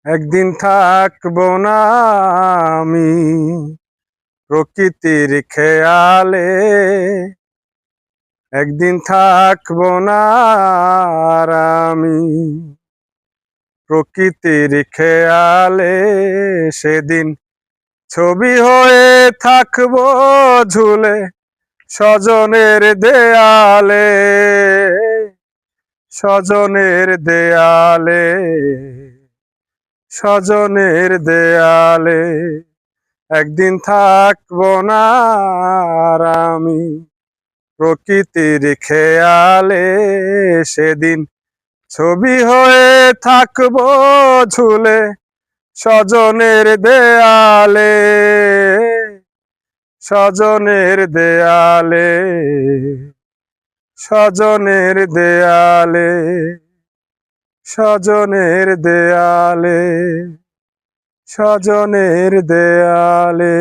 একদিন থাকবো না আমি প্রকৃতির খেয়ালে, একদিন থাকবো না আর আমি প্রকৃতির খেয়ালে। সেদিন ছবি হয়ে থাকবো ঝুলে স্বজনের দেয়ালে, স্বজনের দেয়ালে, স্বজনের দেয়ালে। একদিন থাকবো না আর আমি প্রকৃতির খেয়ালে, সেদিন ছবি হয়ে থাকবো ঝুলে স্বজনের দেয়ালে, স্বজনের দেয়ালে, স্বজনের দেয়ালে, স্বজনের দেয়ালে, স্বজনের দেয়ালে।